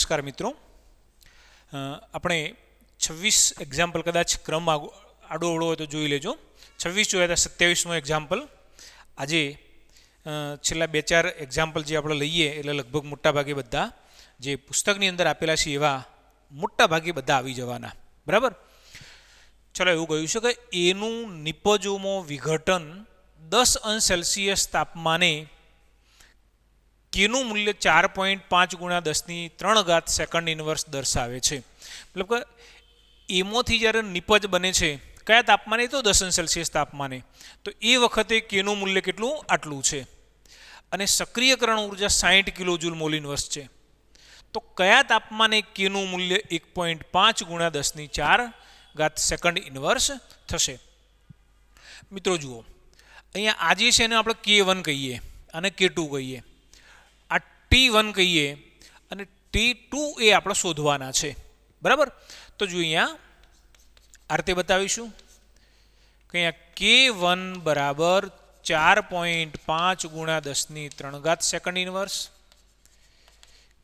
नमस्कार मित्रों। આપણે 26 એક્ઝામ્પલ કદાચ ક્રમ આડો અવળો હોય તો જોઈ લેજો। 26 જોયા હતા, 27મો એક્ઝામ્પલ। આજે છેલ્લા 2-4 એક્ઝામ્પલ જે આપણે લઈએ એટલે લગભગ મોટાભાગે બધા જે પુસ્તકની અંદર આપેલા છે એવા મોટાભાગે બધા આવી જવાના, બરાબર। ચલો, એવું કહ્યું છે કે એનું નિપજોમાં વિઘટન 10 અંશ સેલ્સિયસ તાપમાને કેનું મૂલ્ય 4.5 ગુણ્યા 10³ સેકન્ડ ઇનવર્સ દર્શાવે છે। મતલબ કે એમાંથી જ્યારે નિપજ બને છે કયા તાપમાને, તો 10 અંશ સેલ્સિયસ તાપમાને, તો એ વખતે કેનું મૂલ્ય કેટલું, આટલું છે। અને સક્રિયકરણ ઉર્જા 60 કિલોજૂલ મોલ ઇનવર્સ છે, તો કયા તાપમાને કેનું મૂલ્ય 1.5 ગુણ્યા 10⁴ સેકન્ડ ઇનવર્સ થશે। મિત્રો જુઓ, અહીંયા આજે છે એને આપણે K1 કહીએ અને K2 કહીએ, આ T1 કહીએ અને T2 એ આપણે શોધવાના છે, બરાબર। તો જો અહીંયા આ રીતે બતાવીશું કે અહીંયા K1 બરાબર 4.5 ગુણ્યા 10³ સેકન્ડ ઇનવર્સ,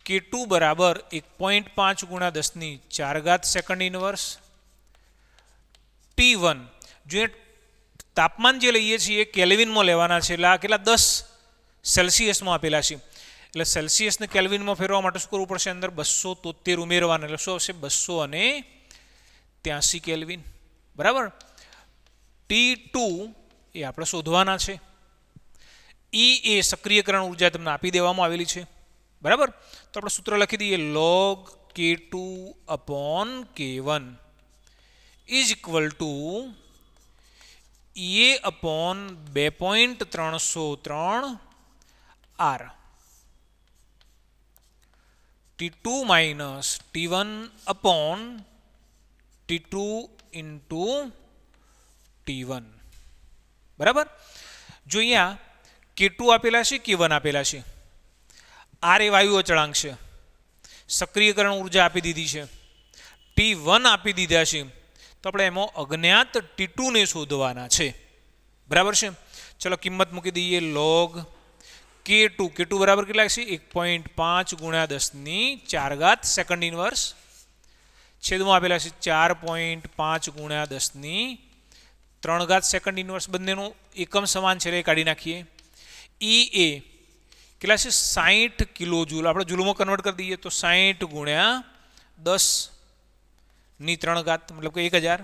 K2 બરાબર 1.5 ગુણ્યા 10⁴ સેકન્ડ ઇનવર્સ, T1 જો તાપમાન જે લઈએ છીએ કેલ્વિનમાં લેવાના છે, એટલે આ કેટલા 10 સેલ્સિયસમાં આપેલા છે, એટલે સેલ્સિયસને કેલ્વિનમાં ફેરવા માટે શું કરવું પડશે, અંદર 273 ઉમેરવાના, એટલે શું આવશે 283 કેલ્વિન, બરાબર। T2 એ આપણે શોધવાના છે, એ સક્રિયકરણ ઉર્જા તમને આપી દેવામાં આવેલી છે, બરાબર। તો આપણે સૂત્ર લખી દઈએ, log K2 upon K1 is equal to A upon 2.303 R, T2 minus T1 upon T2 into T1, બરાબર। જો અહીંયા K2 આપેલા છે, K1 આપેલા છે, R એ વાયુ અચળાંક છે, સક્રિયકરણ ઉર્જા આપી દીધી છે, T1 આપી દીધા છે, તો આપણે એમાં અજ્ઞાત T2 ને શોધવાના છે, બરાબર છે। ચલો કિંમત મૂકી દઈએ, log K2 બરાબર કેટલા છે, 1.5 ગુણ્યા 10⁴ સેકન્ડ ઇનવર્સ, છેદમાં આપેલા છે 4.5 ગુણ્યા 10⁵ સેકન્ડ ઇનવર્સ, બંનેનું એકમ સમાન છે, એ કાઢી નાખીએ। એ કેટલા છે, 60 કિલોજૂલ, આપણે જૂલમાં કન્વર્ટ કરી દઈએ તો 60 ગુણ્યા 10⁻³ મતલબ કે 1000,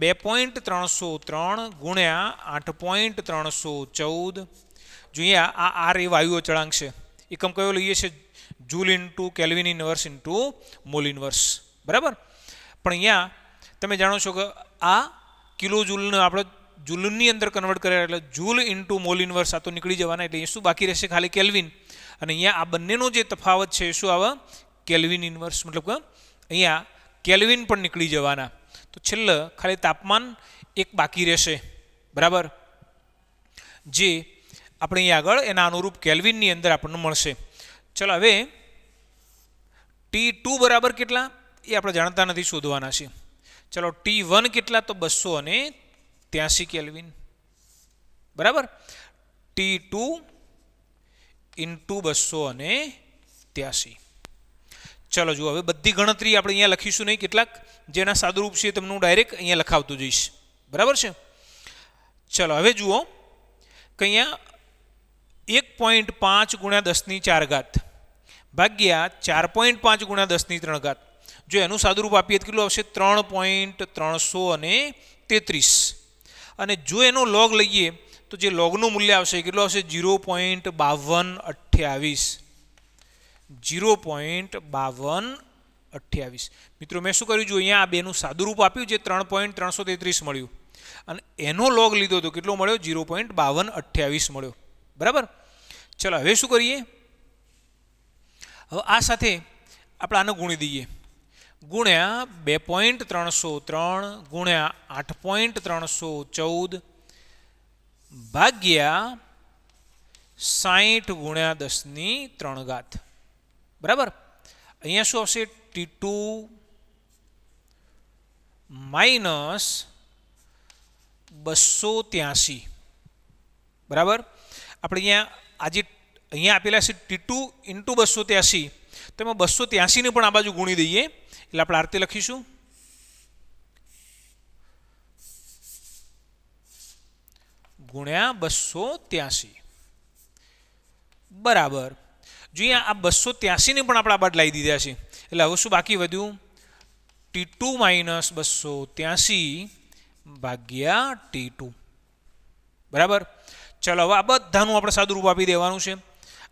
2.303 ગુણ્યા 8.314। જો અહીંયા આ R એ વાયુ અચળાંક છે, એકમ કયો લઈએ છે, joule into kelvin inverse into mall inverse, બરાબર। પણ અહીંયા તમે જાણો છો કે આ કિલો જૂલને આપણે જૂલની અંદર કન્વર્ટ કર્યા એટલે જૂલ ઇન્ટુ મોલ ઇનવર્સ આ તો નીકળી જવાના, એટલે શું બાકી રહેશે, ખાલી કેલ્વિન, અને અહીંયા આ બંનેનો જે તફાવત છે શું આવે, કેલ્વિન ઇનવર્સ, મતલબ કે અહીંયા કેલ્વિન પણ નીકળી જવાના, તો છેલ્લે ખાલી તાપમાન એક બાકી રહેશે, બરાબર, જે આપણે અહીંયા આગળ એના અનુરૂપ કેલ્વિનની અંદર આપણને મળશે। ચલો હવે T2 બરાબર કેટલા એ આપણે જાણતા નથી, શોધવાના છે। ચલો T1 કેટલા, તો 283 કેલ્વિન, બરાબર, T2 ઇન્ટુ 283। ચલો જુઓ, હવે બધી ગણતરી આપણે અહીંયા લખીશું નહીં, કેટલાક જેના સાદુરૂપ છે તમને હું ડાયરેક્ટ અહીંયા લખાવતો જઈશ, બરાબર છે। ચલો હવે જુઓ કે અહીંયા 1.5 ગુણ્યા 10⁴ ભાગ્યા 4.5 ગુણ્યા 10⁻³, જો એનું સાદુરૂપ આપીએ તો કેટલું આવશે, 3.333, અને જો એનો લોગ લઈએ તો જે લોગનું મૂલ્ય આવશે કેટલું આવશે, 0.5228, 0.5228। મિત્રો મેં શું કર્યું, જો અહીંયા આ બેનું સાદુરૂપ આપ્યું જે 3.333 મળ્યું, અને એનો લોગ લીધો તો કેટલો મળ્યો, 0.5228 મળ્યો, બરાબર। ચલો હવે શું કરીએ, હવે આ સાથે આપણે આને ગુણી દઈએ, ગુણ્યા 2.303 ગુણ્યા 8.314 ભાગ્યા 60 ગુણ્યા 10⁻³, બરાબર। અહીંયા શું આવશે, T2 માઇનસ 283, બરાબર। આપણે અહીંયા આજે અહીંયા આપેલા છે T2 ઇન્ટુ 283, તો એમાં 283 ને પણ આ બાજુ ગુણી દઈએ એટલે આપણે આ રીતે લખીશું ગુણ્યા 283 બરાબર જો અહીંયા આ 283 ને પણ આપણે આ બાદ લાવી દીધા છે એટલે હવે શું બાકી વધ્યું T2 માઇનસ 283 ભાગ્યા T2 બરાબર ચલો હવે આ બધાનું આપણે સાદું રૂપ આપી દેવાનું છે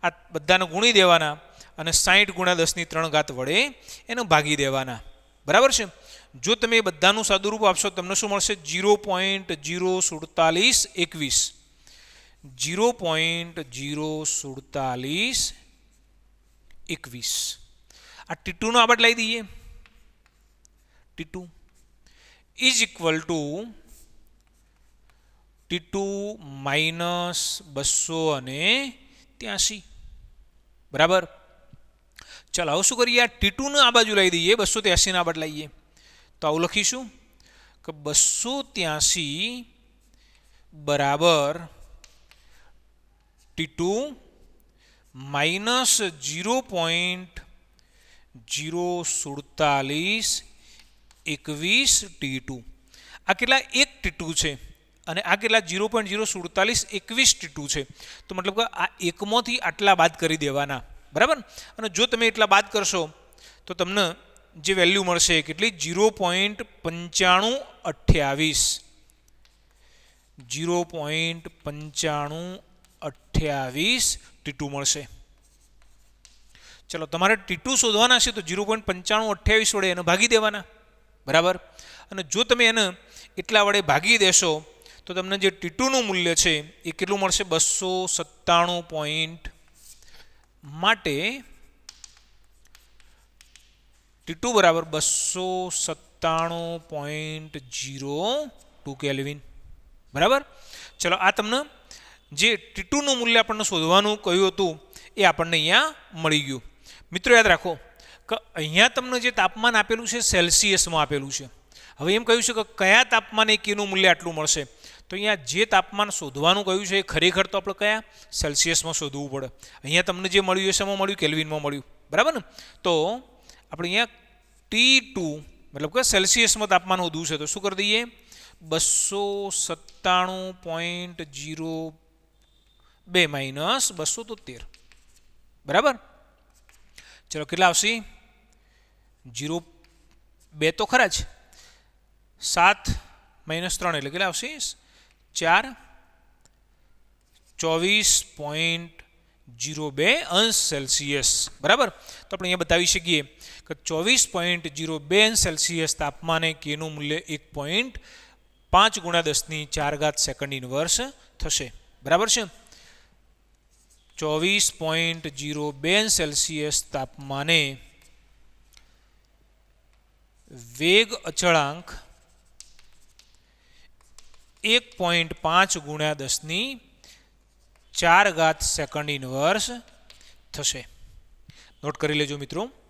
આ બધાને ગુણી દેવાના અને 60 ગુણ્યા 10 ની 3 ઘાત વડે એને ભાગી દેવાના બરાબર છે જો તમે એ બધાનું સાદું રૂપ આપશો તમને શું મળશે 0.04721 0.04721 આ T2 નો આબાદ લઈ દઈએ T2 is equal to T2 minus 283 બરાબર ચાલો હવે શું કરીએ આ T2 ને આ બાજુ લઈ દઈએ 283 ના આબાદ લઈએ તો આવું લખીશું કે 283 બરાબર T2 માઇનસ 0.04721 T2 આ કેટલા એક T2 છે અને આ કેટલા 0.04721 T2 છે તો મતલબ કે આ એકમાંથી આટલા બાદ કરી દેવાના બરાબર અને જો તમે એટલા બાદ કરશો તો તમને જે વેલ્યુ મળશે કેટલી 0.9528 T2 મળશે ચલો તમારે T2 શોધવાના છે તો 0.9528 વડે એને ભાગી દેવાના બરાબર અને જો તમે એને એટલા વડે ભાગી દેશો તો તમને જે T2 નું મૂલ્ય છે એ કેટલું મળશે 297 પોઈન્ટ માટે T2 બરાબર 297.02 કેલ્વિન બરાબર ચલો આ તમને જે T2 નું મૂલ્ય આપણને શોધવાનું કહ્યું હતું એ આપણને અહીંયા મળી ગયું મિત્રો યાદ રાખો કે અહીંયા તમને જે તાપમાન આપેલું છે સેલ્સિયસમાં આપેલું છે હવે એમ કહ્યું છે કે કયા તાપમાને કેનું મૂલ્ય આટલું મળશે તો અહીંયા જે તાપમાન શોધવાનું કહ્યું છે એ ખરેખર તો આપણે કયા સેલ્સિયસમાં શોધવું પડે અહીંયા તમને જે મળ્યું એ શેમાં મળ્યું કેલ્વિનમાં મળ્યું બરાબર ને તો આપણે અહીંયા T2 મતલબ કે સેલ્સિયસમાં તાપમાન શોધવું છે તો શું કરી દઈએ 297.02 માઇનસ 273 બરાબર ચલો કેટલા આવશે 0.2 તો ખરા જ 7 માઇનસ 3 એટલે કેટલા આવશે 4 24.02 અંશ સેલ્સિયસ બરાબર તો આપણે અહીંયા બતાવી શકીએ કે 24.02 અંશ સેલ્સિયસ તાપમાને કેનું મૂલ્ય 1.5 ગુણ્યા 10 ની 4 ઘાત સેકન્ડ ઇનવર્સ થશે બરાબર છે 24.02 અંશ સેલ્સિયસ તાપમાને વેગ અચળાંક 1.5 ગુણ્યા 10 ની 4 ઘાત સેકન્ડ ઇનવર્સ થશે નોટ કરી લેજો મિત્રો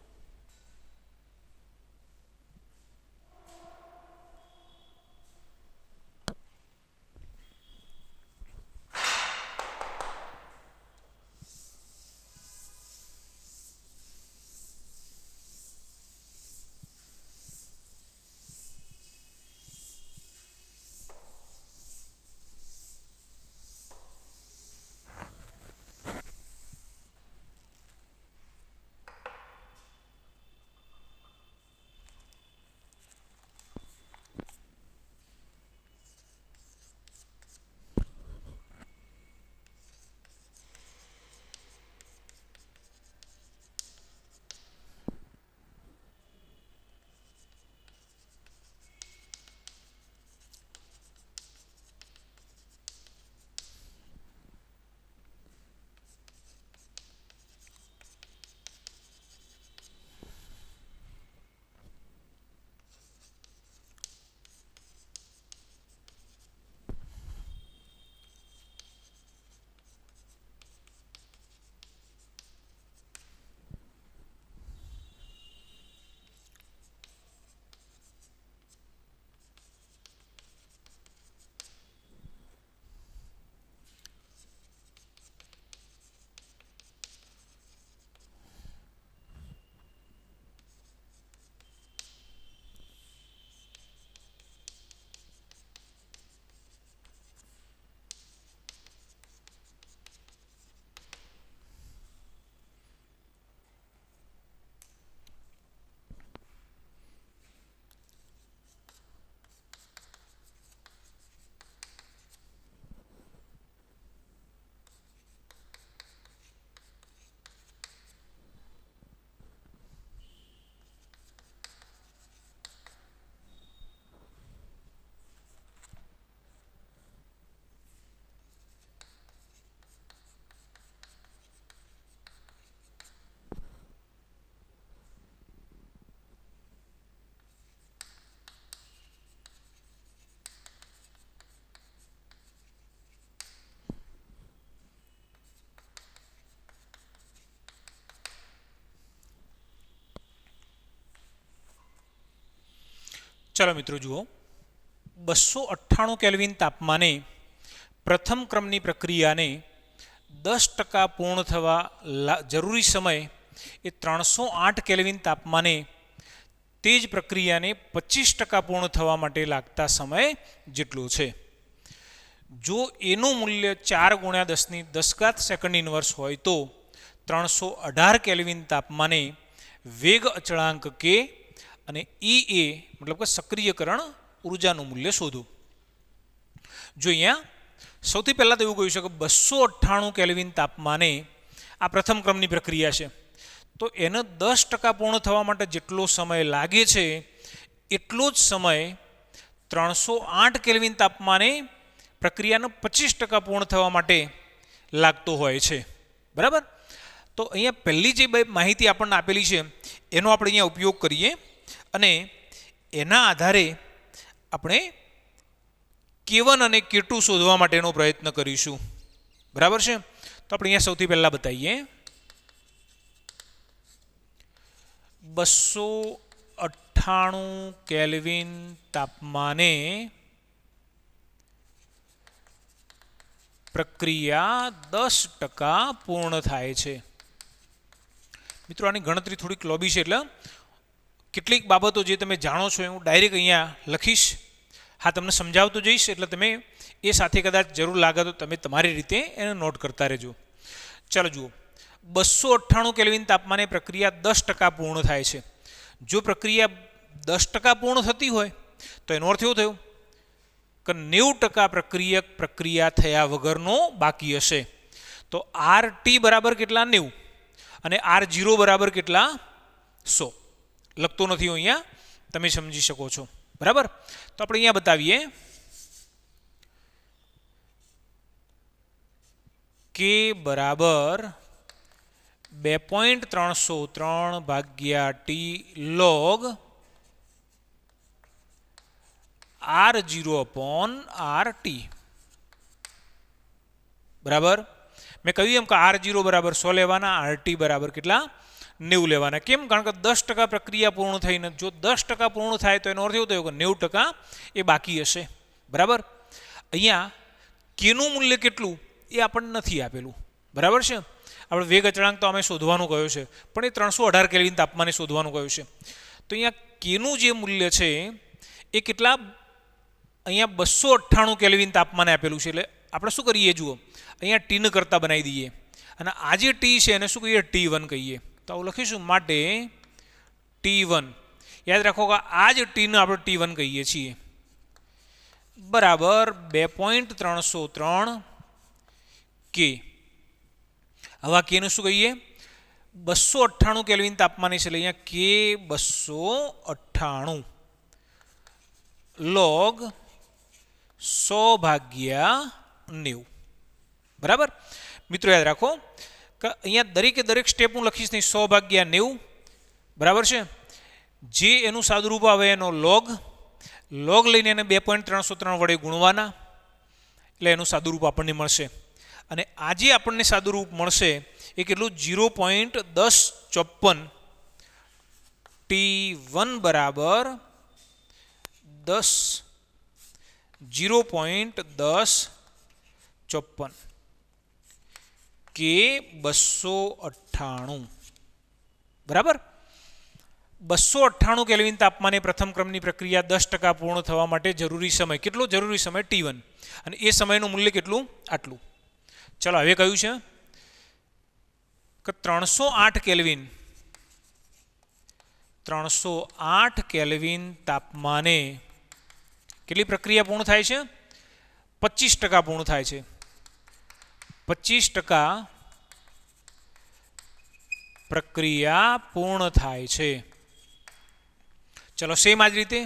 ચાલો મિત્રો જુઓ, 298 કેલ્વિન તાપમાને પ્રથમ ક્રમની પ્રક્રિયાને 10% પૂર્ણ થવા જરૂરી સમય એ 308 કેલ્વિન તાપમાને તે જ પ્રક્રિયાને 25% પૂર્ણ થવા માટે લાગતા સમય જેટલો છે. જો એનું મૂલ્ય 4 × 10⁻10 સેકન્ડ ઇન્વર્સ હોય તો 318 કેલ્વિન તાપમાને વેગ અચળાંક કે અને એ મતલબ કે સક્રિયકરણ ઉર્જાનું મૂલ્ય શોધો. જો અહીંયા સૌથી પહેલાં તો એવું કહ્યું છે કે 298 કેલ્વિન તાપમાને આ પ્રથમ ક્રમની પ્રક્રિયા છે, તો એને 10% પૂર્ણ થવા માટે જેટલો સમય લાગે છે એટલો જ સમય 308 કેલ્વિન તાપમાને પ્રક્રિયાને 25% પૂર્ણ થવા માટે લાગતો હોય છે. બરાબર. તો અહીંયા પહેલી જે માહિતી આપણને આપેલી છે એનો આપણે અહીંયા ઉપયોગ કરીએ અને એના આધારે આપણે K1 અને K2 શોધવા માટેનો પ્રયત્ન કરીશું. બરાબર છે. તો આપણે અહીંયા સૌથી પહેલાં બતાવીએ, 298 કેલ્વિન તાપમાને પ્રક્રિયા 10% પૂર્ણ થાય છે. મિત્રો આની ગણતરી થોડીક લોબી છે, એટલે કેટલીક બાબતો જે તમે જાણો છો હું ડાયરેક્ટ અહીંયા લખીશ. હા, તમને સમજાવતો જઈશ એટલે તમે એ સાથે કદાચ જરૂર લાગે તો તમે તમારી રીતે એને નોટ કરતા રહેજો. ચાલો જુઓ, 298 કેલ્વિન તાપમાને પ્રક્રિયા 10% પૂર્ણ થાય છે. જો પ્રક્રિયા 10% પૂર્ણ થતી હોય તો એનો અર્થ એવો થયો કે 90% પ્રક્રિયા થયા વગરનો બાકી હશે. તો RT બરાબર કેટલા? 90 અને R0 બરાબર કેટલા? 100. લખતો નથી અહીંયા, તમે સમજી શકો છો. બરાબર. તો આપણે અહીંયા બતાવીએ કે બરાબર 2.303 ભાગ્યા T log R0/RT. બરાબર. મેં કહ્યું એમ કે R0 બરાબર 100 લેવાના, RT બરાબર કેટલા? 90 લેવાના. કેમ? કારણ કે 10% પ્રક્રિયા પૂર્ણ થઈને જો 10% પૂર્ણ થાય તો એનો અર્થ એવો થયો કે 90% એ બાકી હશે. બરાબર. અહીંયા કેનું મૂલ્ય કેટલું એ આપણને નથી આપેલું. બરાબર છે. આપણે વેગ અચળાંક તો અમે શોધવાનું કહ્યું છે, પણ એ 318 કેલ્વિન તાપમાને શોધવાનું કહ્યું છે. તો અહીંયા કેનું જે મૂલ્ય છે એ કેટલા? અહીંયા 298 કેલ્વિન તાપમાને આપેલું છે. એટલે આપણે શું કરીએ જુઓ, અહીંયા ટીને કરતા બનાવી દઈએ અને આ જે ટી છે એને શું કહીએ? T1 કહીએ. તો આવું લખીશું, માટે T1. યાદ રાખો કે આ જ ટીને આપણે T1 કહીએ છીએ. બરાબર 2.303 કે. હવે આ કેનું શું કહીએ? 298 કેલ્વિન તાપમાને છે, એટલે અહીંયા K 298 log 100/90. બરાબર. મિત્રો યાદ રાખો કે અહીંયા દરેક સ્ટેપ હું લખીશ નહીં, 100/90. બરાબર છે. જે એનું સાદુરૂપ આવે એનો લોગ લઈને એને 2.303 વડે ગુણવાના, એટલે એનું સાદુરૂપ આપણને મળશે. અને આજે આપણને સાદુરૂપ મળશે એ કેટલું? 0.1054. T1 બરાબર 0.1054 K 298. બરાબર. 298 કેલ્વિન તાપમાને પ્રથમ ક્રમની પ્રક્રિયા 10% પૂર્ણ થવા માટે જરૂરી સમય કેટલો? જરૂરી સમય T1, અને એ સમયનું મૂલ્ય કેટલું? આટલું. ચાલો હવે કયું છે કે 308 કેલ્વિન તાપમાને કેટલી પ્રક્રિયા પૂર્ણ થાય છે? 25% પૂર્ણ થાય છે. 25% પ્રક્રિયા પૂર્ણ થાય છે. ચલો સેમ આ જ રીતે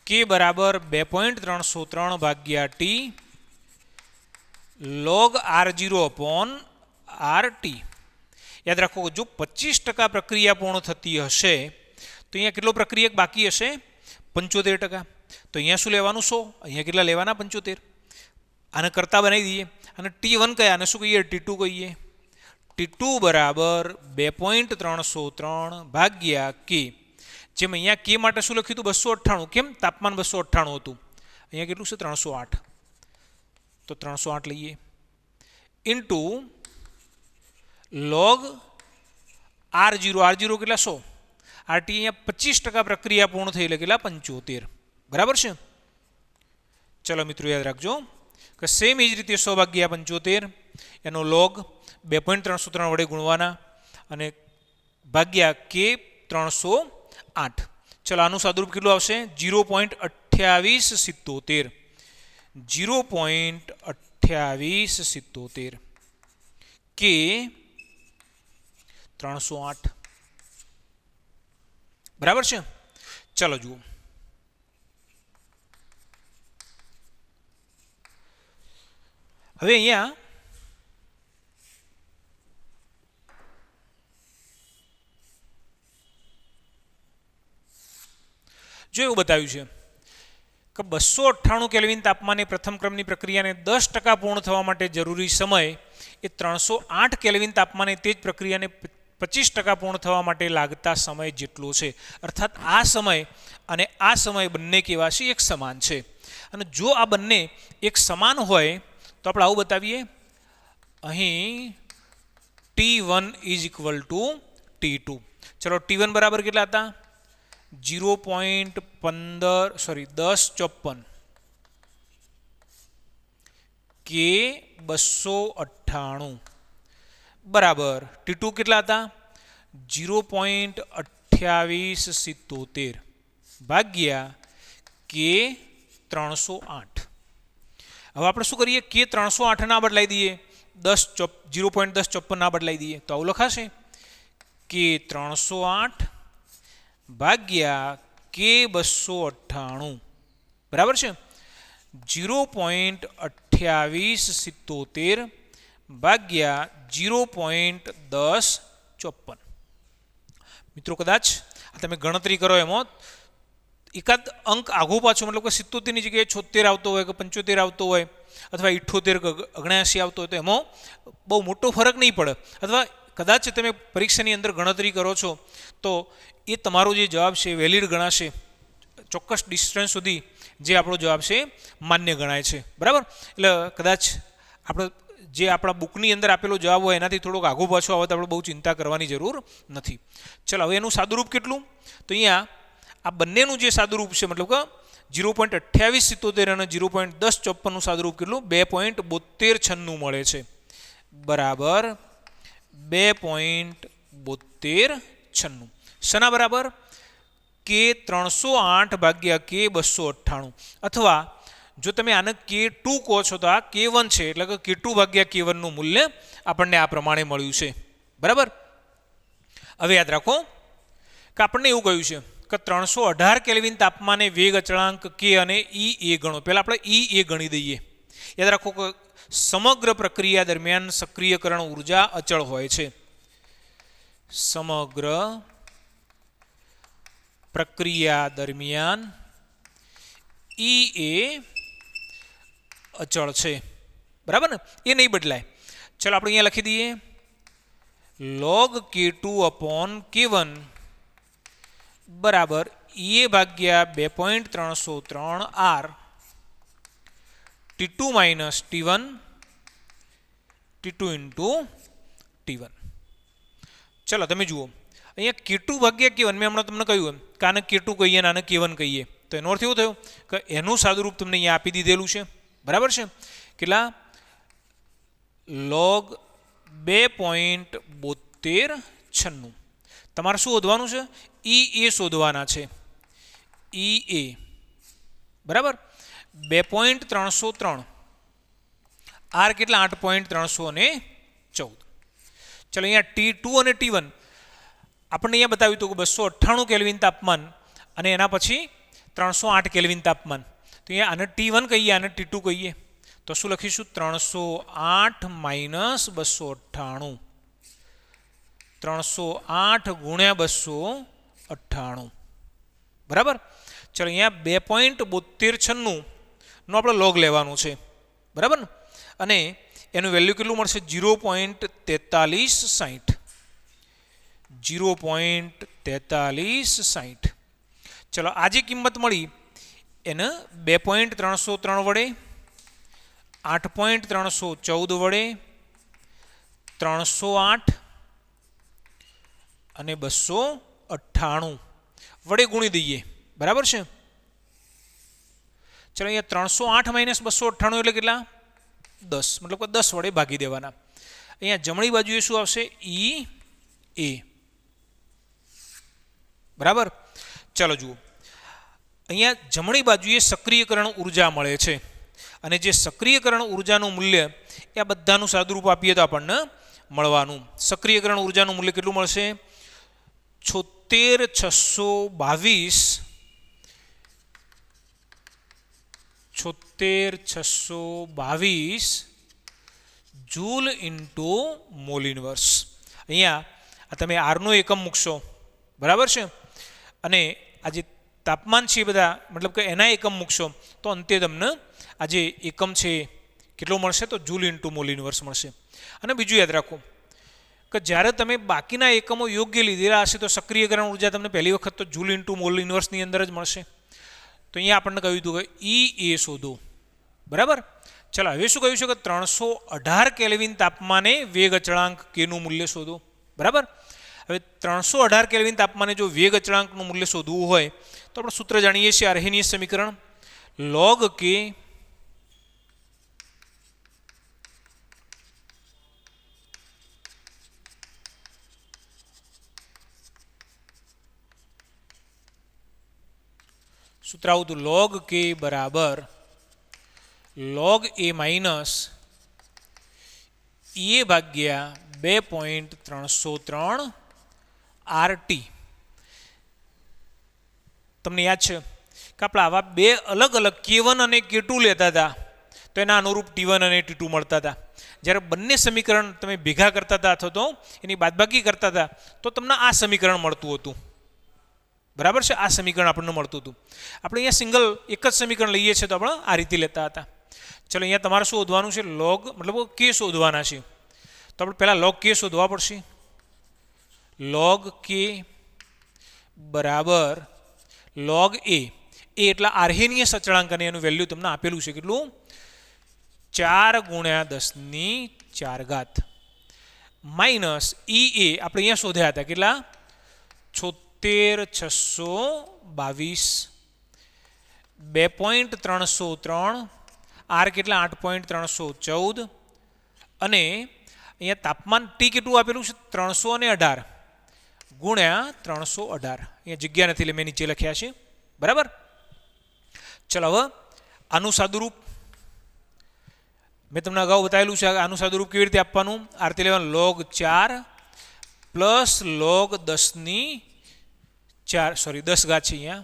K બરાબર 2.303/T log R0/RT. યાદ રાખો કે જો 25% પ્રક્રિયા પૂર્ણ થતી હશે તો અહીંયા કેટલો પ્રક્રિયક બાકી હશે? 75%. તો અહીંયા શું લેવાનું? 100. અહીંયા કેટલા લેવાના? 75. આને કરતા બનાવી દઈએ અને T1 કયા? આને શું કહીએ? T2 કહીએ. T2 બરાબર 2.303/K. જેમ અહીંયા કે માટે શું લખ્યું હતું 298, કેમ તાપમાન 298 હતું, અહીંયા કેટલું છે 308, તો 308 લઈએ ઇન્ટુ log R0 કેટલા 100, RT અહીંયા 25% પ્રક્રિયા પૂર્ણ થઈ એટલે કેટલા 75, બરાબર છે. ચલો મિત્રો યાદ રાખજો કે સેમ એ જ રીતે 100 ભાગ્યા 75 એનો log 2.303 વડે ગુણવાના અને ભાગ્યા કે 308. ચલો આનું સાદુરૂપ કેટલું આવશે 0.2877, 0.2877 કે 308, બરાબર છે. ચલો જુઓ હવે અહીંયા જો એવું બતાવ્યું છે કે 298 કેલ્વિન તાપમાને પ્રથમ ક્રમની પ્રક્રિયાને 10% પૂર્ણ થવા માટે જરૂરી સમય એ 308 કેલ્વિન તાપમાને તે જ પ્રક્રિયાને 25% પૂર્ણ થવા માટે લાગતા સમય જેટલો છે. અર્થાત આ સમય અને આ સમય બંને કેવા છે, એક સમાન છે. અને જો આ બંને એક સમાન હોય તો આપણે આવું બતાવીએ, અહીં T1 is equal to T2. ચલો T1 બરાબર કેટલા હતા 1054 કે 298 બરાબર T2 કેટલા હતા 0.2877 ભાગ્યા કે 308. હવે આપણે શું કરીએ કે 308 ના બદલાઈ દઈએ 0.1054 ના બદલાઈ દઈએ તો આવું લખાશે કે 308 ભાગ્યા કે 298 બરાબર છે 0.2877 ભાગ્યા 0.1054. મિત્રો કદાચ તમે ગણતરી કરો એમાં એકાદ અંક આઘો પાછો મતલબ કે 77 ની જગ્યાએ 76 આવતો હોય કે 75 આવતો હોય અથવા 78 79 આવતો હોય તો એમાં બહુ મોટો ફરક નહીં પડે. અથવા કદાચ તમે પરીક્ષાની અંદર ગણતરી કરો છો તો એ તમારો જે જવાબ છે વેલિડ ગણાશે, ચોક્કસ ડિસ્ટન્સ સુધી જે આપણો જવાબ છે માન્ય ગણાય છે, બરાબર. એટલે કદાચ આપણે જે આપણા બુકની અંદર આપેલો જવાબ હોય એનાથી થોડોક આઘો પાછો આવે તો આપણે બહુ ચિંતા કરવાની જરૂર નથી. ચાલો હવે એનું સાદુરૂપ કેટલું, તો અહીંયા આ બંનેનું જે સાદુરૂપ છે મતલબ કે 0.2877 અને 0.1054 નું સાદુરૂપ કેટલું 2.7296 મળે છે, બરાબર 2.7296. શના બરાબર કે 308 ભાગ્યા કે 298, અથવા જો તમે આને K2 કહો છો તો આ K1 છે એટલે કે K2 ભાગ્યા K1 નું મૂલ્ય આપણને આ પ્રમાણે મળ્યું છે, બરાબર. હવે યાદ રાખો કે આપણને એવું કહ્યું છે કે 318 કેલ્વિન તાપમાને વેગ અચળાંક K અને E ગણો. પહેલા આપણે E ગણી દઈએ. યાદ રાખો કે સમગ્ર પ્રક્રિયા દરમિયાન સક્રિયકરણ ઉર્જા અચળ હોય છે. સમગ્ર પ્રક્રિયા દરમિયાન E અચળ છે, બરાબર ને, એ નહીં બદલાય. ચાલો આપણે અહીંયા લખી દઈએ log K2 upon K1 બરાબર E ભાગ્યા 2.303 R T2 minus T1 T2 into T1. ચલો તમે જુઓ અહીંયા K2 ભાગ્યા K1 મેં હમણાં તમને કહ્યું કે આને K2 કહીએ અને આને K1 કહીએ તો એનો અર્થ એવો થયો કે એનું સાદુરૂપ તમને અહીંયા આપી દીધેલું છે, બરાબર છે. કેટલા log 2.7296. તમારે શું શોધવાનું છે E શોધવાના છે, E બરાબર 2.303 R કેટલા 8.314. ચલો અહીંયા T2 અને T1 આપણને અહીંયા બતાવ્યું હતું કે 298 કેલ્વિન તાપમાન અને એના પછી 308 કેલ્વિન તાપમાન. તો અહીંયા આને T1 કહીએ આને T2 કહીએ તો શું લખીશું 308 માઇનસ 298, 308 ગુણ્યા 298, બરાબર. ચલો અહીંયા 2.7296 નો આપણે લોગ લેવાનું છે, બરાબર ને, અને એનું વેલ્યુ કેટલું મળશે 0.4360, 0.4360 ચલો આ જે કિંમત મળી એને 2.303 વડે, 8.314 વડે, 308 અને 298 વડે ગુણી દઈએ. બરાબર છે. ચલો અહીંયા 308 માઇનસ 298 એટલે કેટલા? 10. મતલબ કે 10 વડે ભાગી દેવાના. અહીંયા જમણી બાજુએ શું આવશે? ઈ એ. બરાબર. ચાલો જુઓ, અહીંયા જમણી બાજુએ સક્રિયકરણ ઉર્જા મળે છે અને જે સક્રિયકરણ ઉર્જાનું મૂલ્ય એ આ બધાનું સાદુરૂપ આપીએ તો આપણને મળવાનું. સક્રિયકરણ ઉર્જાનું મૂલ્ય કેટલું મળશે? 76,622 જૂલ ઇન્ટુ મોલ ઇનવર્સ. અહીંયા તમે આરનો એકમ મૂકશો. બરાબર છે. અને આ જે તાપમાન છે એ બધા મતલબ કે એના એકમ મૂકશો તો અંતે તમને આ જે એકમ છે કેટલો મળશે? તો જૂલ ઇન્ટુ મોલ ઇનવર્સ મળશે. અને બીજું યાદ રાખો કે જ્યારે તમે બાકીના એકમો યોગ્ય લીધેલા હશે તો સક્રિયકરણ ઉર્જા તમને પહેલી વખત તો જૂલ ઇન્ટુ મોલ ઇનવર્સની અંદર જ મળશે. તો અહીંયા આપણને કહ્યું હતું કે ઈ એ શોધો. બરાબર. ચાલો હવે શું કહ્યું છે કે 318 કેલ્વિન તાપમાને વેગ અચળાંક કેનું મૂલ્ય શોધો. બરાબર. હવે 318 કેલ્વિન તાપમાને જો વેગ અચળાંકનું મૂલ્ય શોધવું હોય તો આપણે સૂત્ર જાણીએ છીએ આર્હેનિયસ સમીકરણ log k સૂત્ર આવતું log k બરાબર log a માઇનસ એ ભાગ્યા 2.303 RT. તમને યાદ છે કે આપણે આવા બે અલગ અલગ K1 અને K2 લેતા હતા તો એના અનુરૂપ T1 અને T2 મળતા હતા. જ્યારે બંને સમીકરણ તમે ભેગા કરતા હતા અથવા તો એની બાદબાકી કરતા હતા તો તમને આ સમીકરણ મળતું હતું. બરાબર છે. આ સમીકરણ આપણને મળતું હતું. આપણે અહીંયા સિંગલ એક જ સમીકરણ લઈએ છીએ તો આપણે આ રીતે લેતા હતા. ચલો અહીંયા તમારે શું શોધવાનું છે? લોગ મતલબ કે શોધવાના છે. તો આપણે પહેલાં log k શોધવા પડશે. log k બરાબર log a. એ એટલા આર્હેનિયસ અચળાંક અને એનું વેલ્યુ તમને આપેલું છે કેટલું? 4 × 10⁴ માઇનસ ઈ એ આપણે અહીંયા શોધ્યા હતા કેટલા? 76,622. 2.303 આર કેટલા? 8.314 અને અહીંયા તાપમાન ટી કેટલું આપેલું છે? 318 ગુણ્યા 318. અહીંયા જગ્યા નથી એટલે મેં નીચે લખ્યા છે. બરાબર. ચલો હવે આનું સાદુરૂપ મેં તમને અગાઉ બતાવેલું છે. આનું સાદુરૂપ કેવી રીતે આપવાનું? આરતી લેવાનું log 4 પ્લસ log 10⁴ સોરી 10 ઘાત છે અહીંયા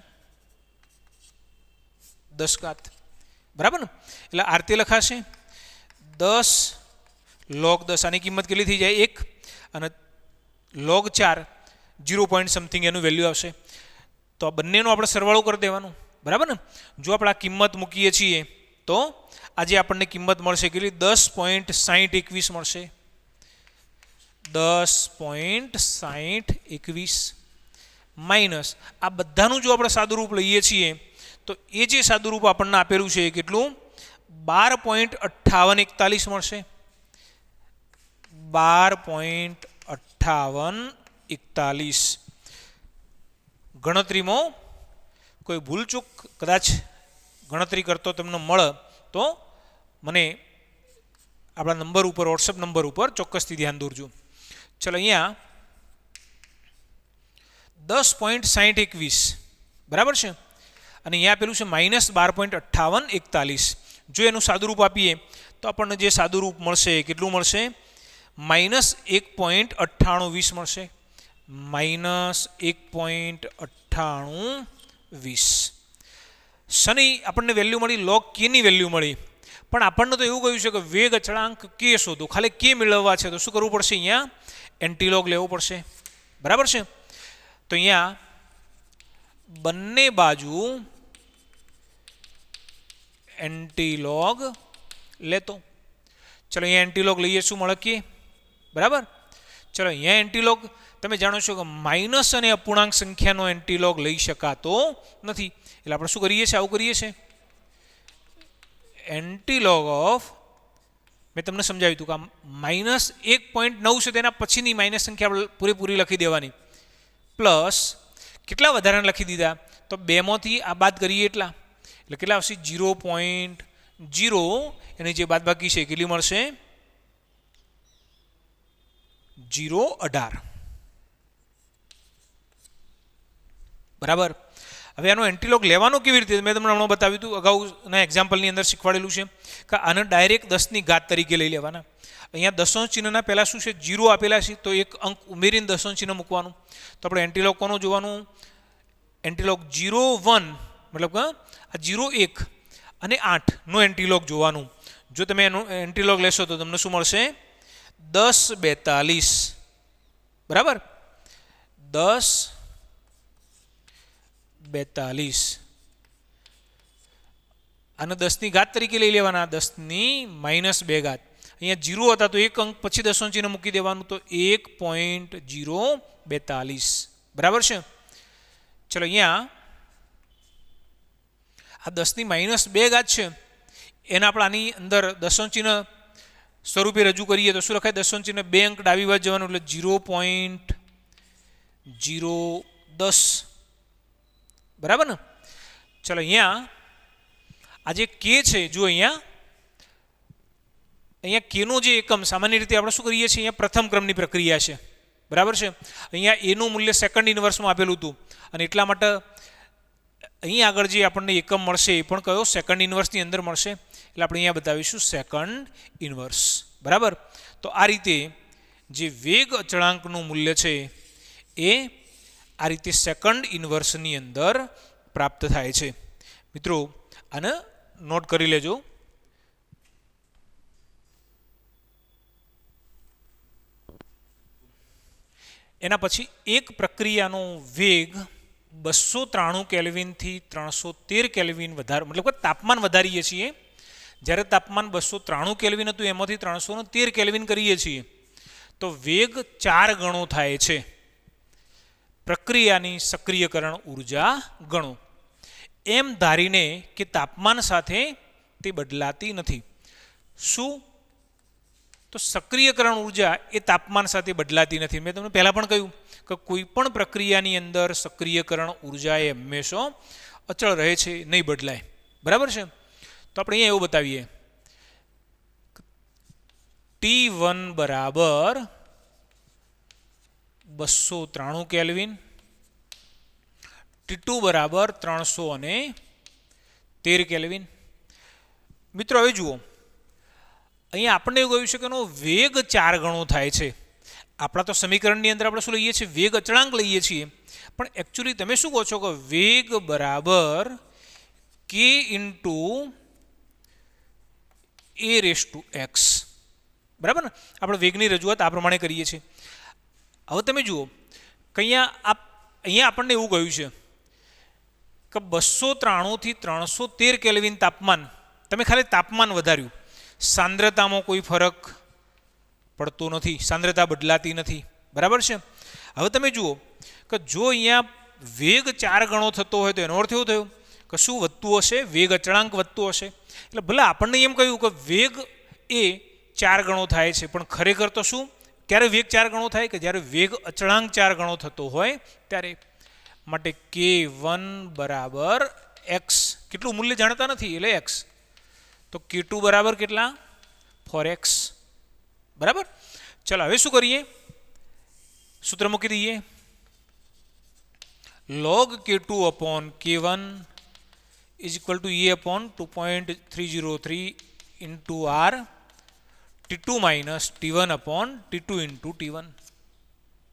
10 ઘાત. બરાબર ને? એટલે આરતી લખાશે 10 log 10. આની કિંમત કેટલી થઈ જાય? 1 અને log 4 0 પોઈન્ટ સમથિંગ એનું વેલ્યુ આવશે. તો આ બંનેનો આપણે સરવાળો કરી દેવાનું. બરાબર ને? જો આપણે આ કિંમત મૂકીએ છીએ તો આજે આપણને કિંમત મળશે કેટલી? 10.6021 મળશે. 10.6021 માઇનસ આ બધાનું જો આપણે સાદુરૂપ લઈએ છીએ તો એ જે સાદુરૂપ આપણને આપેલું છે એ કેટલું? 12.5841 મળશે. 12.5841. ગણતરીમાં કોઈ ભૂલચૂક કદાચ ગણતરી કરતો તમને મળે તો મને આપણા નંબર ઉપર વોટ્સએપ નંબર ઉપર ચોક્કસથી ધ્યાન દોરજો. ચલો અહીંયા 10.6021 બરાબર છે અને અહીંયા આપેલું છે -12.5841. જો એનું સાદુરૂપ આપીએ તો આપણને જે સાદુરૂપ મળશે કેટલું મળશે? -1.9820 મળશે. -1.9820. શનિ આપણને વેલ્યુ મળી, log k ની વેલ્યુ મળી, પણ આપણને તો એવું કહ્યું છે કે વેગ અચળાંક k શોધો. ખાલી k મેળવવા છે તો શું કરવું પડશે? અહીંયા એન્ટીલોગ લેવો પડશે. બરાબર છે? તો અહીંયા બંને બાજુ એન્ટીલોગ લેતો. ચલો અહીંયા એન્ટીલોગ લઈએ શું મળે? k. બરાબર. ચલો અહીંયા એન્ટીલોગ તમે જાણો છો કે માઇનસ અને અપૂર્ણાંક સંખ્યાનો એન્ટીલોગ લઈ શકાતો નથી, એટલે આપણે શું કરીએ છીએ, આવું કરીએ છીએ. એન્ટીલોગ ઓફ, મેં તમને સમજાવ્યું હતું કે આ -1.9 છે તેના પછીની માઇનસ સંખ્યા આપણે પૂરેપૂરી લખી દેવાની, પ્લસ કેટલા વધારાને લખી દીધા, તો 2 માંથી આ બાદ કરીએ એટલે કેટલા આવશે, 0.0, એની જે બાદ બાકી છે કેટલી મળશે, 0.18. બરાબર. હવે આનો એન્ટીલોગ લેવાનો કેવી રીતે, મેં તમને હમણાં બતાવ્યું હતું, અગાઉના એક્ઝામ્પલની અંદર શીખવાડેલું છે કે આને ડાયરેક્ટ 10ની ઘાત તરીકે લઈ લેવાના. અહીંયા દશાંશ ચિહ્નના પહેલાં શું છે, 0 આપેલા છે, તો એક અંક ઉમેરીને દશાંશ ચિહ્ન મૂકવાનું. તો આપણે એન્ટીલોગ કોનું જોવાનું, એન્ટીલોગ 0.1 મતલબ કે આ 0.1 અને 8નો એન્ટીલોગ જોવાનું. જો તમે એનો એન્ટીલોગ લેશો તો તમને શું મળશે, 10.42. બરાબર, 10.42. આને 10ની ઘાત તરીકે લઈ લેવાના, 10ની -2 ઘાત. અહીંયા 0 હતા તો એક અંક પછી દશાંશ ચિહ્ન મૂકી દેવાનું, તો 1.042. બરાબર છે. ચલો અહીંયા આ 10ની -2 ઘાત છે, એને આપણે આની અંદર દશાંશ ચિહ્ન સ્વરૂપે રજૂ કરીએ તો શું લખાય, દશાંશ ચિહ્ન 2 અંક ડાબી બાજુ જવાનું, એટલે 0.010. બરાબર ને. ચલો અહીંયા આ જે કે છે, જો અહીંયા કેનો જે એકમ સામાન્ય રીતે આપણે શું કરીએ છીએ, અહીંયા પ્રથમ ક્રમની પ્રક્રિયા છે. બરાબર છે. અહીંયા એનું મૂલ્ય સેકન્ડ ઇન્વર્સમાં આપેલું હતું, અને એટલા માટે અહીં આગળ જે આપણને એકમ મળશે એ પણ કયો, સેકન્ડ ઇન્વર્સની અંદર મળશે, એટલે આપણે અહીંયા બતાવીશું સેકન્ડ ઇન્વર્સ. બરાબર. તો આ રીતે જે વેગ અચળાંકનું મૂલ્ય છે એ આ રીતે સેકન્ડ ઇન્વર્સની અંદર પ્રાપ્ત થાય છે. મિત્રો આને નોટ કરી લેજો. એના પછી એક પ્રક્રિયાનો વેગ 293 કેલ્વિનથી 313 કેલ્વિન વધારે, મતલબ કે તાપમાન વધારીએ છીએ. જ્યારે તાપમાન 293 કેલ્વિન હતું એમાંથી 313 કેલ્વિન કરીએ છીએ તો વેગ 4 ગણો થાય છે. પ્રક્રિયાની સક્રિયકરણ ઉર્જા ગણો, એમ ધારીને કે તાપમાન સાથે તે બદલાતી નથી. શું? તો સક્રિયકરણ ઉર્જા એ તાપમાન સાથે બદલાતી નથી. મેં તમને પહેલાં પણ કહ્યું કે કોઈ પણ પ્રક્રિયાની અંદર સક્રિયકરણ ઉર્જા એ હંમેશા અચળ રહે છે, નહીં બદલાય. બરાબર છે. તો આપણે અહીંયા એવું બતાવીએ, T1 બરાબર 293 કેલ્વિન, T2 બરાબર 313 કેલ્વિન. મિત્રો હવે જુઓ, અહીંયા આપણને એવું કહ્યું છે કે એનો વેગ 4 ગણો થાય છે. આપણા તો સમીકરણની અંદર આપણે શું લઈએ છીએ, વેગ અચળાંક લઈએ છીએ, પણ એકચ્યુઅલી તમે શું કહો છો કે વેગ બરાબર k ઇન્ટુ a⁻x. બરાબર ને. આપણે વેગની રજૂઆત આ પ્રમાણે કરીએ છીએ. હવે તમે જુઓ કે અહીંયા આપણને એવું કહ્યું છે કે 293 થી 313 કેલ્વિન તાપમાન, તમે ખાલી તાપમાન વધાર્યું, સાંદ્રતામાં કોઈ ફરક પડતો નથી, સાંદ્રતા બદલાતી નથી. બરાબર છે. હવે તમે જુઓ કે જો અહીંયા વેગ 4 ગણો થતો હોય તો એનો અર્થ એવો થયો કે શું વધતું હશે, વેગ અચળાંક વધતો હશે. એટલે ભલે આપણને એમ કહ્યું કે વેગ એ 4 ગણો થાય છે, પણ ખરેખર તો શું, ક્યારે વેગ 4 ગણો થાય કે જ્યારે વેગ અચળાંક 4 ગણો થતો હોય ત્યારે. માટે k1 બરાબર x, કેટલું મૂલ્ય જાણતા નથી એટલે x, તો k2 બરાબર કેટલા, 4x. બરાબર. ચાલો હવે શું કરીએ, સૂત્ર મૂકી દઈએ, log k2 upon k1 is equal to a upon 2.303 into r t2 minus t1 upon t2 into t1.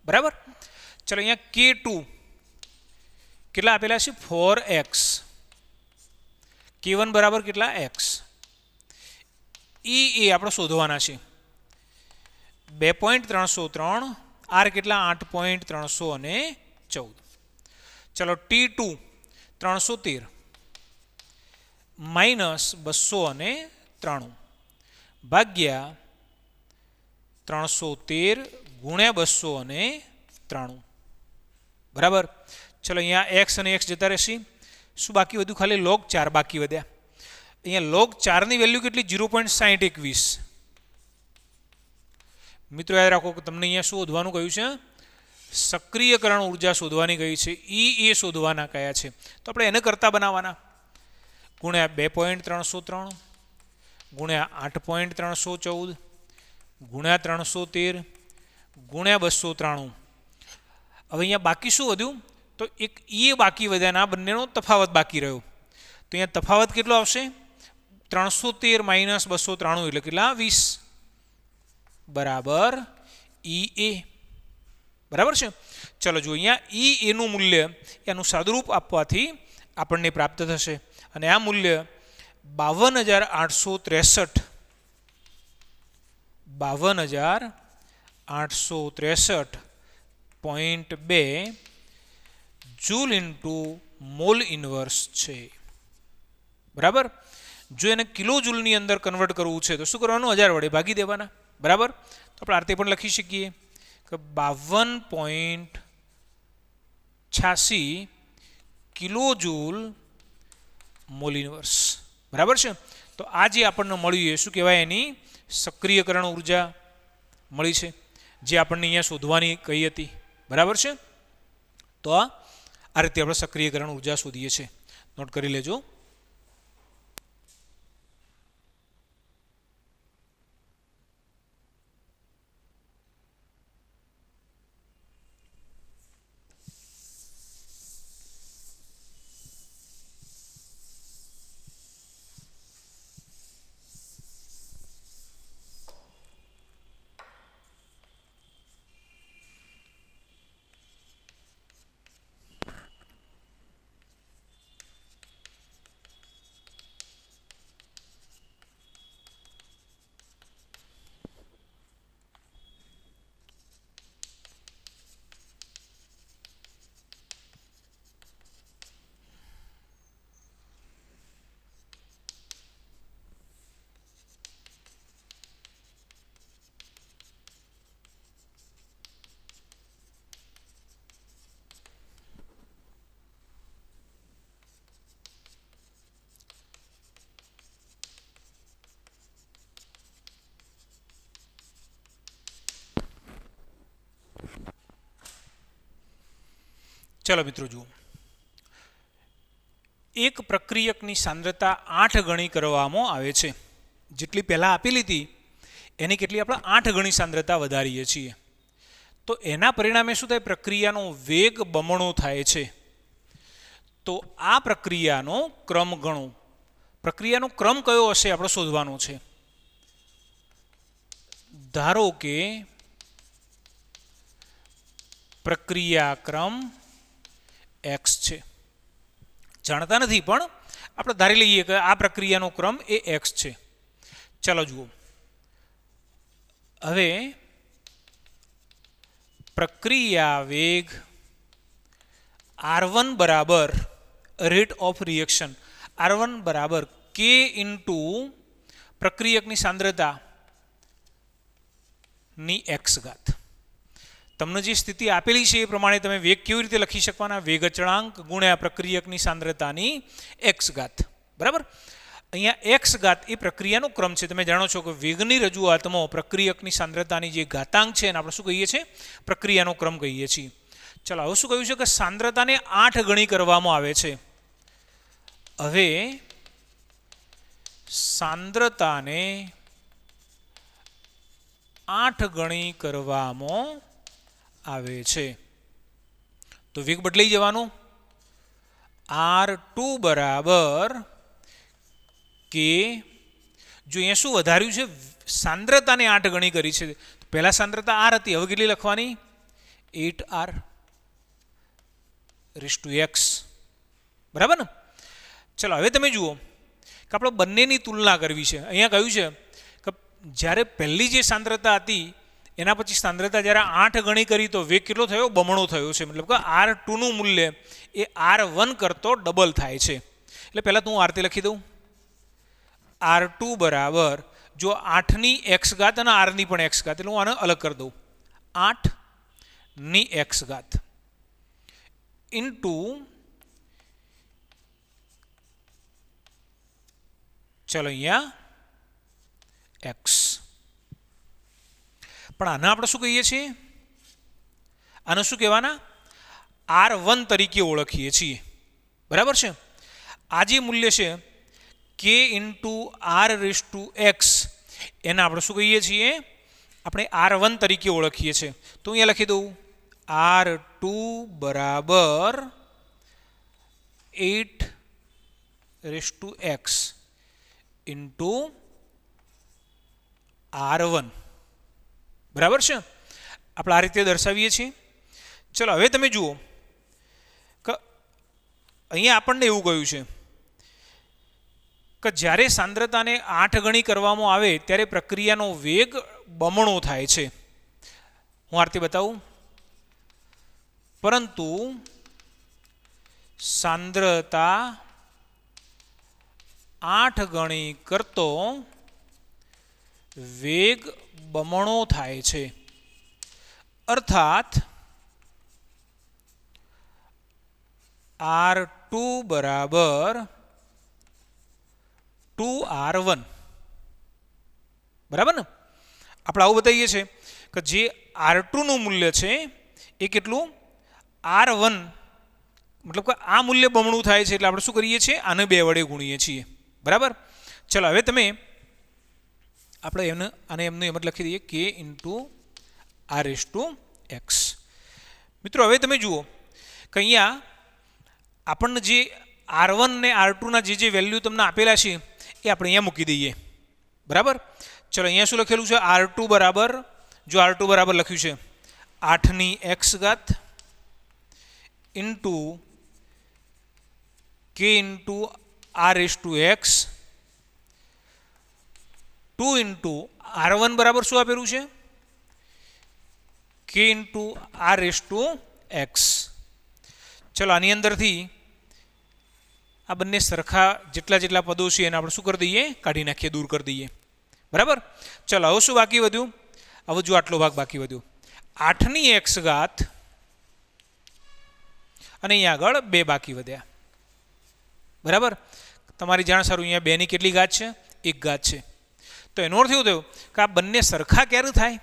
બરાબર. ચાલો અહીંયા k2 કેટલા આપેલા છે, 4x, k1 બરાબર કેટલા, x. એ આપણે શોધવાના છે, 2.303, r કેટલા, 8.314. ચલો T2 313 માઇનસ 293 ભાગ્યા 313 ગુણ્યા 293. 93 બરાબર. ચલો અહીંયા એક્સ અને એક્સ જતા રહેશે. શું બાકી વધ્યું? ખાલી log 4 બાકી વધ્યા. અહીંયા log 4 ની વેલ્યુ કેટલી? 0.6021. મિત્રો યાદ રાખો કે તમને અહીંયા શું શોધવાનું કહ્યું છે? સક્રિયકરણ ઉર્જા શોધવાની કહી છે. એ શોધવાના કયા છે? તો આપણે એને કરતા બનાવવાના. ગુણ્યા 2.303 ગુણ્યા 8.314 ગુણ્યા 313 ગુણ્યા 293. હવે અહીંયા બાકી શું વધ્યું? તો એક બાકી વધ્યા, આ બંનેનો તફાવત બાકી રહ્યો. તો અહીંયા તફાવત કેટલો આવશે? 313 માઇનસ 293 એટલે કેટલા? 20 બરાબર ઈ એ. બરાબર છે. ચલો જો અહીંયા એનું મૂલ્ય એનું સાદુરૂપ આપવાથી આપણને પ્રાપ્ત થશે અને આ મૂલ્ય 52,863 52,863.2 જૂલ ઇન્ટુ મોલ ઇન્વર્સ છે. બરાબર. જો એને કિલો જૂલની અંદર કન્વર્ટ કરવું છે તો શું કરવાનું? 1000 વડે ભાગી દેવાના. બરાબર. તો આપણે આરતી પણ લખી શકીએ કે 52.86 કિલો જૂલ મોલ ઇન્વર્સ. બરાબર છે. તો આ જે આપણને મળ્યું એ શું કહેવાય? એની સક્રિયકરણ ઉર્જા મળી છે, જે આપણને અહીંયા શોધવાની કહી હતી. બરાબર છે. તો આ રીતે આપણે સક્રિયકરણ ઉર્જા શોધીએ છીએ. નોટ કરી લેજો. ચલો મિત્રો જુઓ, એક પ્રક્રિયકની સાંદ્રતા 8 ગણી કરવામાં આવે છે. જેટલી પહેલાં આપેલી હતી એની કેટલી આપણે 8 ગણી સાંદ્રતા વધારીએ છીએ. તો એના પરિણામે શું થાય? પ્રક્રિયાનો વેગ બમણો થાય છે. તો આ પ્રક્રિયાનો ક્રમ ગણો. પ્રક્રિયાનો ક્રમ કયો હશે આપણે શોધવાનો છે. ધારો કે પ્રક્રિયા ક્રમ x છે. જાણતા નથી પણ આપણે ધારી લઈએ કે આ પ્રક્રિયાનો ક્રમ એ x છે. ચાલો જુઓ, હવે પ્રક્રિયા વેગ R1 બરાબર રેટ ઓફ રિએક્શન, R1 બરાબર k ઇન્ટુ પ્રક્રિયકની સાંદ્રતા ની x ઘાત. તમને જે સ્થિતિ આપેલી છે એ પ્રમાણે તમે વેગ કેવી રીતે લખી શકવાના? વેગ અચળાંક ગુણ્યા પ્રક્રિયકની સાંદ્રતાની x ઘાત. બરાબર. અહીંયા x ઘાત એ પ્રક્રિયાનો ક્રમ છે. તમે જાણો છો કે વેગની રજૂઆતમાં પ્રક્રિયકની સાંદ્રતાની જે ઘાતાંક છે એને આપણે શું કહીએ છીએ? પ્રક્રિયાનો ક્રમ કહીએ છીએ. ચાલો, હવે શું કહ્યું છે કે સાંદ્રતાને 8 ગણી કરવામાં આવે છે. હવે સાંદ્રતાને 8 ગણી કરવામાં આવે છે તો વેગ બદલાઈ જવાનો. R2 બરાબર કે, જો અહીંયા શું વધાર્યું છે? સાંદ્રતાને 8 ગણી કરી છે. પહેલા સાંદ્રતા R હતી, હવે કેટલી લખવાની? 8R rays two x. બરાબર ને? ચલો, હવે તમે જુઓ કે આપણે બંનેની તુલના કરવી છે. અહીંયા કહ્યું છે કે જ્યારે પહેલી જે સાંદ્રતા હતી એના પછી સાંદ્રતા જ્યારે 8 ગણી કરી તો વેગ કેટલો થયો? બમણો થયો છે. મતલબ કે R2 નું મૂલ્ય એ R1 કરતો ડબલ થાય છે. એટલે પહેલાં તો હું આરતી લખી દઉં. R2 બરાબર, જો 8 ની x ઘાત અને R ની પણ x ઘાત, એટલે હું આને અલગ કરી દઉં. 8 ની એક્સ ઘાત ઇન્ટુ ચલો અહીંયા એક્સ. પણ આને આપણે શું કહીએ છીએ? આને શું કહેવાના? R1 તરીકે ઓળખીએ છીએ. બરાબર છે. આ જે મૂલ્ય છે K into R raise to X એને આપણે શું કહીએ છીએ? આપણે R1 તરીકે ઓળખીએ છીએ. તો અહીંયા લખી દઉં R2 બરાબર 8 race to x into R1. બરાબર છે. આપણે આ રીતે દર્શાવીએ છીએ. ચલો હવે તમે જુઓ કે અહીંયા આપણને એવું કહ્યું છે કે જ્યારે સાંદ્રતાને 8 ગણી કરવામાં આવે ત્યારે પ્રક્રિયાનો વેગ બમણો થાય છે. હું આ રીતે બતાવું. પરંતુ સાંદ્રતા 8 ગણી કરતો વેગ બમણો થાય છે. અર્થાત R2 બરાબર 2R1. બરાબર ને? આપણે આવું બતાવીએ છીએ કે જે R2 નું મૂલ્ય છે એ કેટલું? R1, મતલબ કે આ મૂલ્ય બમણું થાય છે એટલે આપણે શું કરીએ છીએ? આને 2 વડે ગુણીએ છીએ. બરાબર. ચલો હવે તમે આપણે આને એમનું એમ જ લખી દઈએ K into R raise to X. મિત્રો હવે તમે જુઓ કે અહીંયા આપણને જે R1 ને R2 ના જે વેલ્યુ તમને આપેલા છે એ આપણે અહીંયા મૂકી દઈએ. બરાબર. ચલો અહીંયા શું લખેલું છે? R2 બરાબર, જો R2 બરાબર લખ્યું છે 8 ની એક્સ ઘાત into K into R raise to X 2 into R1 બરાબર શું આપેલું છે? K into R raise to X. ચલો આની અંદરથી આ બંને સરખા જેટલા પદો છે એને આપણે શું કરી દઈએ? કાઢી નાખીએ, દૂર કરી દઈએ. બરાબર. ચલો હવે શું બાકી વધ્યું? હવે જો આટલો ભાગ બાકી વધ્યો 8 ની એક્સ ઘાત અને અહીંયા આગળ 2 બાકી વધ્યા. બરાબર. તમારી જાણ સારું અહીંયા 2 ની કેટલી ઘાત છે? 1 ઘાત છે. તો એનો અર્થ એવું થયો કે આ બંને સરખા ક્યારે થાય?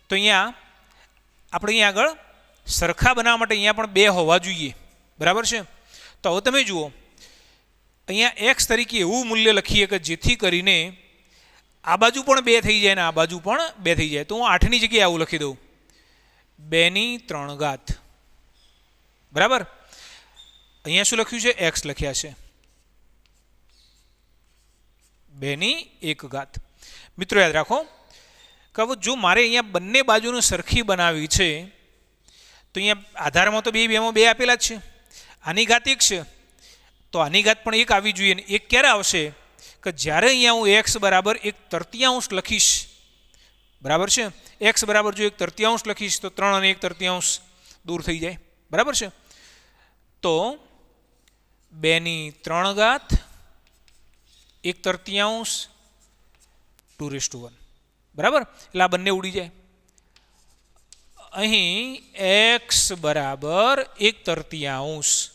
તો અહીંયા આપણે અહીંયા આગળ સરખા બનાવવા માટે અહીંયા પણ 2 હોવા જોઈએ. બરાબર છે. તો હવે તમે જુઓ અહીંયા એક્સ તરીકે એવું મૂલ્ય લખીએ કે જેથી કરીને આ બાજુ પણ 2 થઈ જાય ને આ બાજુ પણ 2 થઈ જાય. તો હું 8 ની જગ્યાએ આવું લખી દઉં 2 ની 3 ઘાત. બરાબર. અહીંયા શું લખ્યું છે? એક્સ લખ્યા છે 2 ની 1 ઘાત. મિત્રો યાદ રાખો કે હવે જો મારે અહીંયા બંને બાજુને સરખી બનાવવી છે તો અહીંયા આધારમાં તો 2 માં 2 આપેલા જ છે. આની ઘાત 1 છે તો આની ઘાત પણ 1 આવી જોઈએ. ને 1 ક્યારે આવશે? કે જ્યારે અહીંયા હું એક્સ બરાબર 1/3 લખીશ. બરાબર છે. એક્સ બરાબર જો 1/3 લખીશ તો 3 અને 1/3 દૂર થઈ જાય. બરાબર છે. તો 2 ની 3 ઘાત 1/3 2:1. બરાબર. એટલે આ બંને ઉડી જાય. અહીં એક્સ બરાબર 1/3.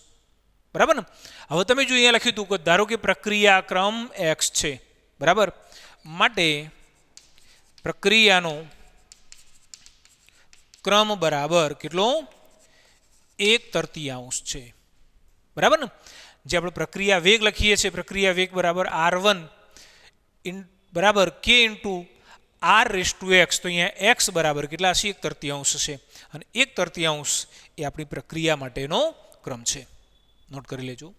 બરાબર ને? હવે તમે જો અહીંયા લખ્યું હતું કે ધારો કે પ્રક્રિયા ક્રમ એક્સ છે. બરાબર. માટે પ્રક્રિયાનો ક્રમ બરાબર કેટલો? 1/3 છે. બરાબર ને? જે આપણે પ્રક્રિયા વેગ લખીએ છીએ, પ્રક્રિયા વેગ બરાબર R1 બરાબર K into R raise to X. તો અહીંયા એક્સ બરાબર કેટલા હશે? 1/3 છે. અને 1/3 એ આપણી પ્રક્રિયા માટેનો ક્રમ છે. નોટ કરી લેજો.